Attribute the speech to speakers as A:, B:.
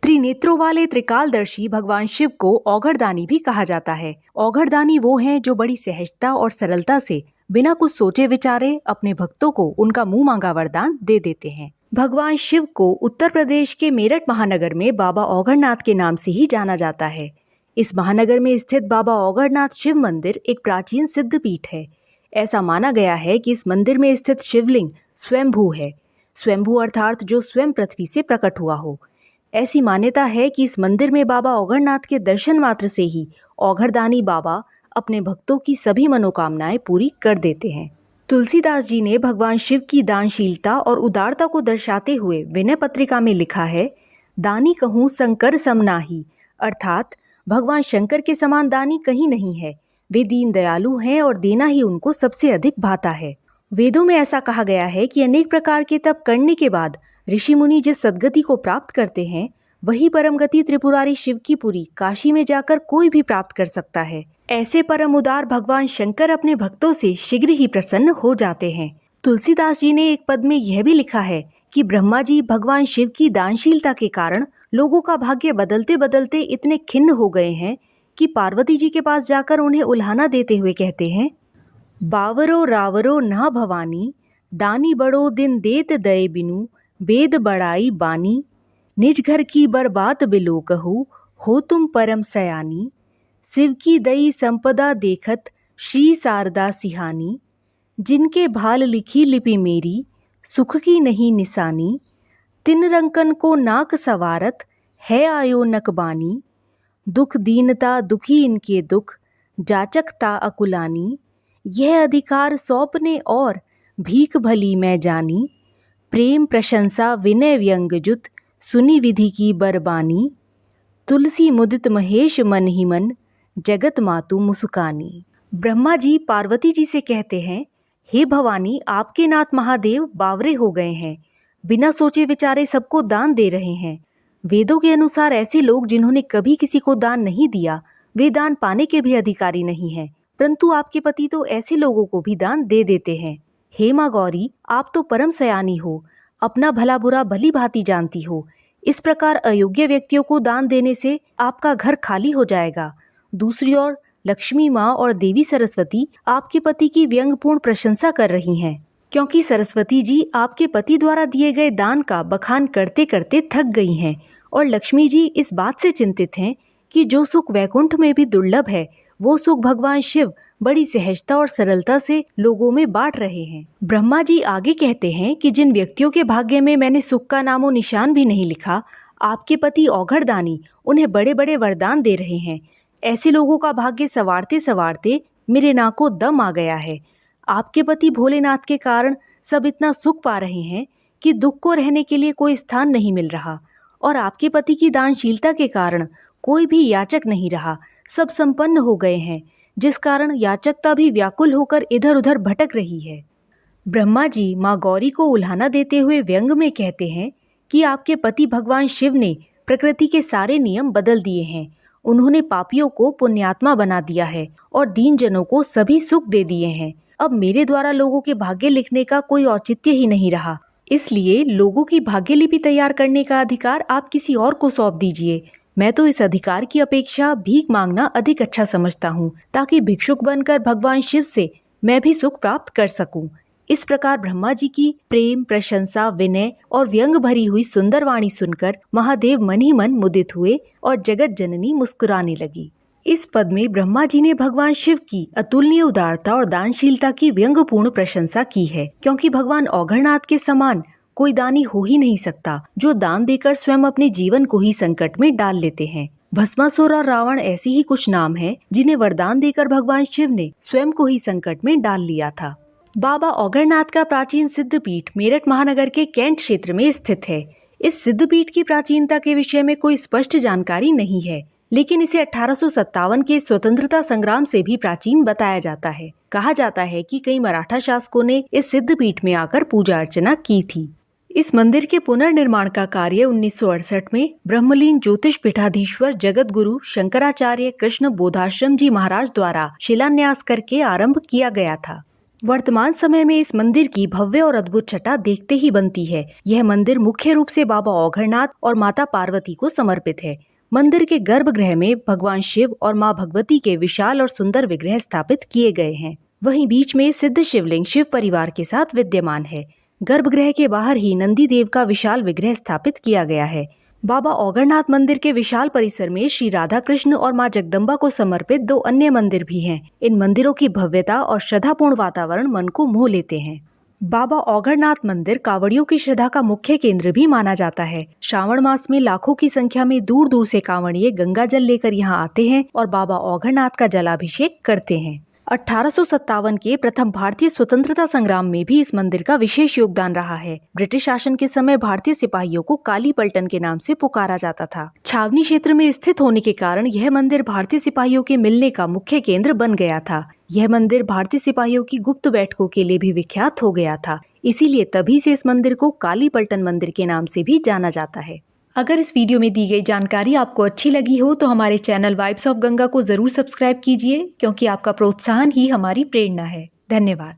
A: त्रिनेत्रों वाले त्रिकालदर्शी भगवान शिव को औघड़दानी भी कहा जाता है। औघड़दानी वो हैं जो बड़ी सहजता और सरलता से बिना कुछ सोचे विचारे अपने भक्तों को उनका मुंह मांगा वरदान दे देते हैं। भगवान शिव को उत्तर प्रदेश के मेरठ महानगर में बाबा औघड़नाथ के नाम से ही जाना जाता है। इस महानगर में स्थित बाबा औघड़नाथ शिव मंदिर एक प्राचीन सिद्ध पीठ है। ऐसा माना गया है कि इस मंदिर में स्थित शिवलिंग स्वयंभू है। स्वयंभू अर्थात जो स्वयं पृथ्वी से प्रकट हुआ हो। ऐसी मान्यता है कि इस मंदिर में बाबा औघड़नाथ के दर्शन मात्र से ही औघड़दानी बाबा अपने भक्तों की सभी मनोकामनाएं पूरी कर देते हैं। तुलसीदास जी ने भगवान शिव की दानशीलता और उदारता को दर्शाते हुए विनय पत्रिका में लिखा है, दानी कहूँ शंकर सम नाहि, अर्थात भगवान शंकर के समान दानी कहीं नहीं है। वे दीन दयालु हैं और देना ही उनको सबसे अधिक भाता है। वेदों में ऐसा कहा गया है कि अनेक प्रकार के तप करने के बाद ऋषि मुनि जिस सद्गति को प्राप्त करते हैं वही परम गति त्रिपुरारी शिव की पुरी काशी में जाकर कोई भी प्राप्त कर सकता है। ऐसे परम उदार भगवान शंकर अपने भक्तों से शीघ्र ही प्रसन्न हो जाते हैं। तुलसीदास जी ने एक पद में यह भी लिखा है कि ब्रह्मा जी भगवान शिव की दानशीलता के कारण लोगों का भाग्य बदलते बदलते इतने खिन्न हो गए हैं कि पार्वती जी के पास जाकर उन्हें उल्हाना देते हुए कहते हैं, बावरो रावरो ना भवानी, दानी बड़ो दिन देत दये बिनु, वेद बड़ाई बानी, निज घर की बर्बाद बिलो कहू, हो तुम परम सयानी, शिव की दई संपदा देखत श्री शारदा सिहानी, जिनके भाल लिखी लिपि मेरी, सुख की नहीं निशानी, तिन रंकन को नाक सवारत है आयो नकबानी, दुख दीनता दुखी इनके दुख, जाचकता अकुलानी, यह अधिकार सौंपने और भीख भली मैं जानी, प्रेम प्रशंसा विनय व्यंग जुत, सुनी विधि की बरबानी, तुलसी मुदित महेश मन ही मन, जगत मातु मुस्कानी। ब्रह्मा जी पार्वती जी से कहते हैं, हे भवानी, आपके नाथ महादेव बावरे हो गए हैं, बिना सोचे विचारे सबको दान दे रहे हैं। वेदों के अनुसार ऐसे लोग जिन्होंने कभी किसी को दान नहीं दिया वे दान पाने के भी अधिकारी नहीं हैं, परंतु आपके पति तो ऐसे लोगों को भी दान दे देते हैं। हे माँ गौरी, आप तो परम सयानी हो, अपना भला बुरा भली भांति जानती हो। इस प्रकार अयोग्य व्यक्तियों को दान देने से आपका घर खाली हो जाएगा। दूसरी ओर लक्ष्मी माँ और देवी सरस्वती आपके पति की व्यंगपूर्ण प्रशंसा कर रही हैं, क्योंकि सरस्वती जी आपके पति द्वारा दिए गए दान का बखान करते करते थक गई हैं और लक्ष्मी जी इस बात से चिंतित हैं कि जो सुख वैकुंठ में भी दुर्लभ है वो सुख भगवान शिव बड़ी सहजता और सरलता से लोगों में बांट रहे हैं। ब्रह्मा जी आगे कहते हैं कि जिन व्यक्तियों के भाग्य में मैंने सुख का नामो निशान भी नहीं लिखा, आपके पति औघड़दानी उन्हें बड़े बड़े वरदान दे रहे हैं। ऐसे लोगों का भाग्य संवारते संवारते मेरे नाक को दम आ गया है। आपके पति भोलेनाथ के कारण सब इतना सुख पा रहे हैं कि दुख को रहने के लिए कोई स्थान नहीं मिल रहा, और आपके पति की दानशीलता के कारण कोई भी याचक नहीं रहा, सब संपन्न हो गए हैं, जिस कारण याचकता भी व्याकुल होकर इधर उधर भटक रही है। ब्रह्मा जी माँ गौरी को उल्हाना देते हुए व्यंग में कहते हैं कि आपके पति भगवान शिव ने प्रकृति के सारे नियम बदल दिए हैं। उन्होंने पापियों को पुण्यात्मा बना दिया है और दीन जनों को सभी सुख दे दिए हैं। अब मेरे द्वारा लोगों के भाग्य लिखने का कोई औचित्य ही नहीं रहा, इसलिए लोगों की भाग्य लिपि तैयार करने का अधिकार आप किसी और को सौंप दीजिए। मैं तो इस अधिकार की अपेक्षा भीख मांगना अधिक अच्छा समझता हूँ, ताकि भिक्षुक बनकर भगवान शिव से मैं भी सुख प्राप्त कर सकूं। इस प्रकार ब्रह्मा जी की प्रेम प्रशंसा विनय और व्यंग भरी हुई सुंदर वाणी सुनकर महादेव मन ही मन मुदित हुए और जगत जननी मुस्कुराने लगी। इस पद में ब्रह्मा जी ने भगवान शिव की अतुलनीय उदारता और दानशीलता की व्यंगपूर्ण प्रशंसा की है, क्योंकि भगवान औघड़नाथ के समान कोई दानी हो ही नहीं सकता जो दान देकर स्वयं अपने जीवन को ही संकट में डाल लेते हैं। भस्मासुर और रावण ऐसे ही कुछ नाम हैं जिन्हें वरदान देकर भगवान शिव ने स्वयं को ही संकट में डाल लिया था। बाबा औघड़नाथ का प्राचीन सिद्ध पीठ मेरठ महानगर के कैंट क्षेत्र में स्थित है। इस सिद्ध पीठ की प्राचीनता के विषय में कोई स्पष्ट जानकारी नहीं है, लेकिन इसे 1857 के स्वतंत्रता संग्राम से भी प्राचीन बताया जाता है। कहा जाता है कि कई मराठा शासकों ने इस सिद्ध पीठ में आकर पूजा अर्चना की थी। इस मंदिर के पुनर्निर्माण का कार्य 1968 में ब्रह्मलीन ज्योतिष पीठाधीश्वर जगत गुरु शंकराचार्य कृष्ण बोधाश्रम जी महाराज द्वारा शिलान्यास करके आरंभ किया गया था। वर्तमान समय में इस मंदिर की भव्य और अद्भुत छटा देखते ही बनती है। यह मंदिर मुख्य रूप से बाबा औघड़नाथ और माता पार्वती को समर्पित है। मंदिर के गर्भगृह में भगवान शिव और मां भगवती के विशाल और सुंदर विग्रह स्थापित किए गए हैं। वहीं बीच में सिद्ध शिवलिंग शिव परिवार के साथ विद्यमान है। गर्भगृह के बाहर ही नंदी देव का विशाल विग्रह स्थापित किया गया है। बाबा औघड़नाथ मंदिर के विशाल परिसर में श्री राधा कृष्ण और मां जगदम्बा को समर्पित 2 अन्य मंदिर भी हैं। इन मंदिरों की भव्यता और श्रद्धापूर्ण वातावरण मन को मोह लेते हैं। बाबा औघड़नाथ मंदिर कांवड़ियों की श्रद्धा का मुख्य केंद्र भी माना जाता है। श्रावण मास में लाखों की संख्या में दूर दूर से कांवड़िए गंगा जल लेकर यहाँ आते हैं और बाबा औघड़नाथ का जलाभिषेक करते हैं। 1857 के प्रथम भारतीय स्वतंत्रता संग्राम में भी इस मंदिर का विशेष योगदान रहा है। ब्रिटिश शासन के समय भारतीय सिपाहियों को काली पलटन के नाम से पुकारा जाता था। छावनी क्षेत्र में स्थित होने के कारण यह मंदिर भारतीय सिपाहियों के मिलने का मुख्य केंद्र बन गया था। यह मंदिर भारतीय सिपाहियों की गुप्त बैठकों के लिए भी विख्यात हो गया था। इसीलिए तभी से इस मंदिर को काली पलटन मंदिर के नाम से भी जाना जाता है। अगर इस वीडियो में दी गई जानकारी आपको अच्छी लगी हो तो हमारे चैनल वाइब्स ऑफ गंगा को जरूर सब्सक्राइब कीजिए, क्योंकि आपका प्रोत्साहन ही हमारी प्रेरणा है। धन्यवाद।